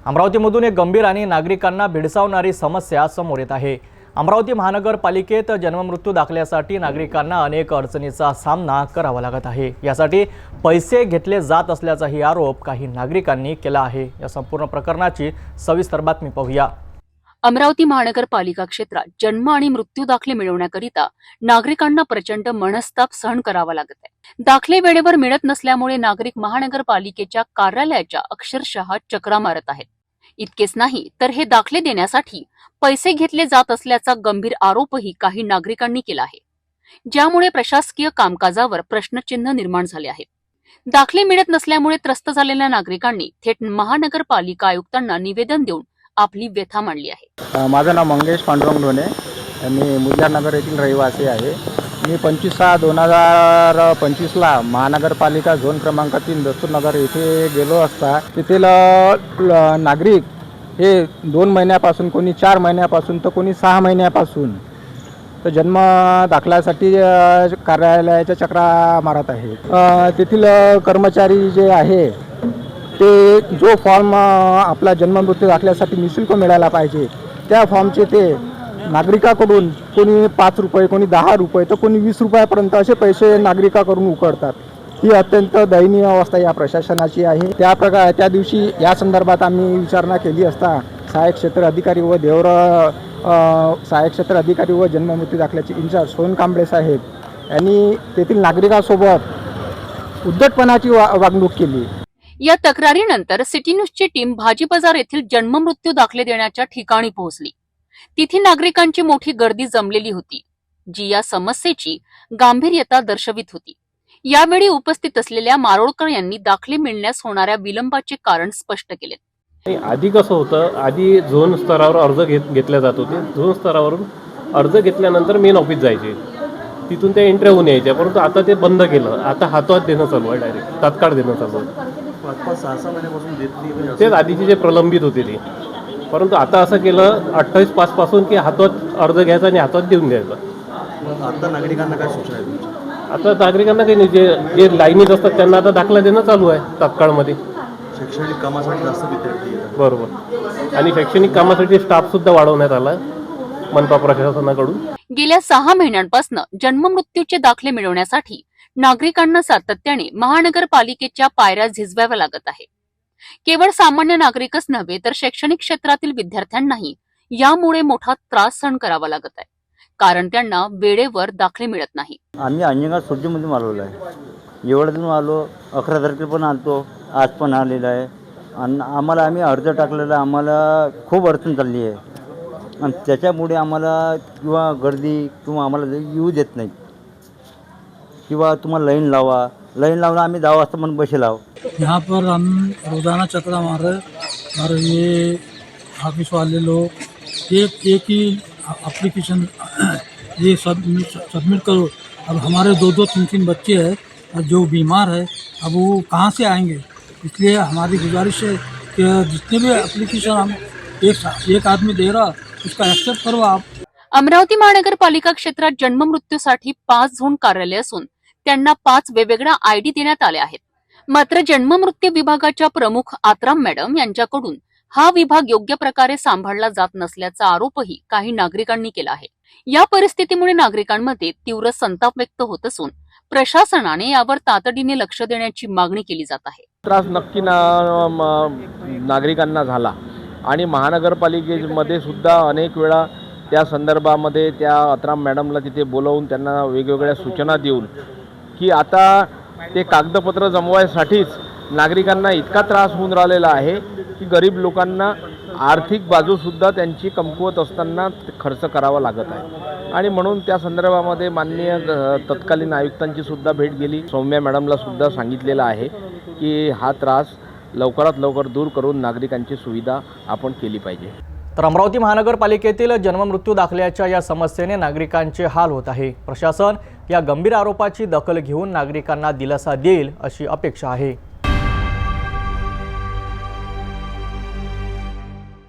अमरावतीमधून एक गंभीर आणि नागरिकांना भेडसावणारी समस्या समोर येत आहे। अमरावती महानगरपालिकेत जन्ममृत्यू दाखल्यासाठी नागरिकांना अनेक अडचणींचा सामना करावा लागत आहे। यासाठी पैसे घेतले जात असल्याचाही आरोप काही नागरिकांनी केला आहे। या संपूर्ण प्रकरणाची सविस्तर बातमी पाहूया। अमरावती महानगरपालिका क्षेत्रात जन्म आणि मृत्यू दाखले मिळवण्याकरिता नागरिकांना प्रचंड मनस्ताप सहन करावा लागत आहे। दाखले वेळेवर मिळत नसल्यामुळे नागरिक महानगरपालिकेच्या कार्यालयाच्या अक्षरशः चक्रा मारत आहेत। इतकेच नाही तर हे दाखले देण्यासाठी पैसे घेतले जात असल्याचा गंभीर आरोपही काही नागरिकांनी केला आहे, ज्यामुळे प्रशासकीय कामकाजावर प्रश्नचिन्ह निर्माण झाले आहेत। दाखले मिळत नसल्यामुळे त्रस्त झालेल्या नागरिकांनी थेट महानगरपालिका आयुक्तांना निवेदन देऊन आपली व्यथा मांडली आहे। माझं नाव मंगेश पांडुरंग ढोणे, मी मुल्लानगर येथील रहिवासी आहे। मी 25/6/2025ला महानगरपालिका झोन क्रमांक 3 दस्तूरनगर येथे गेलो असता तेथील नागरिक हे 2 महिन्यापासून, कोणी 4 महिन्यापासून तर कोणी 6 महिन्यापासून तर जन्म दाखल्यासाठी कार्यालयाच्या चक्रा मारत आहेत। तेथील कर्मचारी जे आहे ते जो फॉर्म आपला जन्ममृत्यू दाखल्यासाठी निःशुल्क मिळाला पाहिजे त्या फॉर्मचे ते नागरिकाकडून कोणी 5 रुपये, कोणी 10 रुपये तर कोणी 20 रुपयापर्यंत असे पैसे नागरिकाकडून उकळतात। ही अत्यंत दयनीय अवस्था या प्रशासनाची आहे। त्या दिवशी या संदर्भात आम्ही विचारणा केली असता सहाय्यक क्षेत्र अधिकारी व सहाय्यक क्षेत्र अधिकारी व जन्ममृत्यू दाखल्याचे इंचार्ज सोहन कांबळे साहेब यांनी तेथील नागरिकांसोबत उद्धटपणाची वागणूक केली। या तक्रारीनंतर सिटी न्यूजची टीम भाजी बाजार येथील जन्ममृत्यू दाखले देण्याच्या ठिकाणी पोहोचली। तिथे नागरिकांची मोठी गर्दी जमलेली होती, जी या समस्येची गांभीर्यता दर्शवित होती। यावेळी उपस्थित असलेल्या मारोळकर यांनी दाखले मिळण्यास होणाऱ्या विलंबाचे कारण स्पष्ट केले। आधी कसं होतं, आधी झोन स्तरावर अर्ज घेतले जात होते। झोन स्तरावरून अर्ज घेतल्यानंतर मेन ऑफिस जायचे, तिथून ते एंट्री होऊन यायचे, परंतु आता ते बंद केलं। आता हातात देणं चालू आहे, डायरेक्ट तात्काळ देणं चालू आहे। 5-6 महिन्यापासून देत नाही, तेच आधीचे जे प्रलंबित होते ते, परंतु आता असं केलं 28/5 पासून की हातात अर्ज घ्यायचा आणि हातात देऊन द्यायचा। आता नागरिकांना काय सूचना आहे तुमची? आता नागरिकांना काही नाही, जे लाईनीत असतात त्यांना आता दाखला देणं चालू आहे तात्काळमध्ये। शैक्षणिक कामासाठी जास्त विद्यार्थी येतात, बरोबर, आणि शैक्षणिक कामासाठी स्टाफ सुद्धा वाढवण्यात आला मनपा प्रशासनाकडून। गेल्या 6 महिन्यांपासून जन्ममृत्यूचे दाखले मिळवण्यासाठी नागरिकांना सातत्याने महानगरपालिकेच्या पायऱ्या झिजवाव्या लागत आहे। केवळ सामान्य नागरिकच नव्हे तर शैक्षणिक क्षेत्रातील विद्यार्थ्यांनाही यामुळे मोठा त्रास सहन करावा लागत आहे, कारण त्यांना वेळेवर दाखले मिळत नाही। आम्ही अंजनगाव सुर्जीमधून आलेलो आहे, एवढ्यातून आलो, 11 तारखेला पण आलतो, आज पण आलेला आहे। आणि आम्ही अर्ज टाकलेला, आम्हाला खूप अडचण चालली आहे आणि त्याच्यामुळे आम्हाला किंवा गर्दी किंवा आम्हाला येऊ देत नाही, किंवा तुम्हाला लाईन लावून आम्ही 10 वाजता पण बसे लाव। यहाँ पर हम रोज़ाना चक्रा मार रहे और ये ऑफिस वाले लोग एक ही एप्लीकेशन ये सबमिट करो। अब हमारे 2-2, 3-3 बच्चे हैं और जो बीमार है, अब वो कहाँ से आएंगे? इसलिए हमारी गुजारिश है कि जितने भी एप्लीकेशन हम एक आदमी दे रहा उसका एक्सेप्ट करो आप। अमरावती महानगरपालिका क्षेत्रात जन्ममृत्यूसाठी 5 झोन कार्यालय असून त्यांना 5 वेगवेगळ्या आयडी देण्यात आल्या आहेत। मात्र जन्ममृत्यू विभागाच्या प्रमुख आत्राम मॅडम यांच्याकडून हा विभाग योग्य प्रकारे सांभाळला जात नसल्याचा आरोपही काही नागरिकांनी केला आहे। या परिस्थितीमुळे नागरिकांमध्ये तीव्र संताप व्यक्त होत असून प्रशासनाने यावर तातडीने लक्ष देण्याची मागणी केली जात आहे। त्रास नक्की नागरिकांना झाला आणि महानगरपालिकेमध्ये सुद्धा अनेक वेळा त्या संदर्भामध्ये त्या आत्राम मॅडमला तिथे बोलवून त्यांना वेगवेगळ्या सूचना देऊन की आता ते कागदपत्र जमवायसाठीच नागरिकांना इतका त्रास होऊन राहिलेला आहे की गरीब लोकांना आर्थिक बाजूसुद्धा त्यांची कमकुवत असताना खर्च करावा लागत आहे। आणि म्हणून त्या संदर्भामध्ये माननीय तत्कालीन आयुक्तांची सुद्धा भेट गेली। सौम्या मॅडमला सुद्धा सांगितलेलं आहे की हा त्रास लवकरात लवकर दूर करून नागरिकांची सुविधा आपण केली पाहिजे। तर अमरावती महानगरपालिकेतील जन्ममृत्यू दाखल्याच्या या समस्येने नागरिकांचे हाल होत आहे। प्रशासन या गंभीर आरोपाची दखल घेऊन नागरिकांना दिलासा देईल अशी अपेक्षा आहे।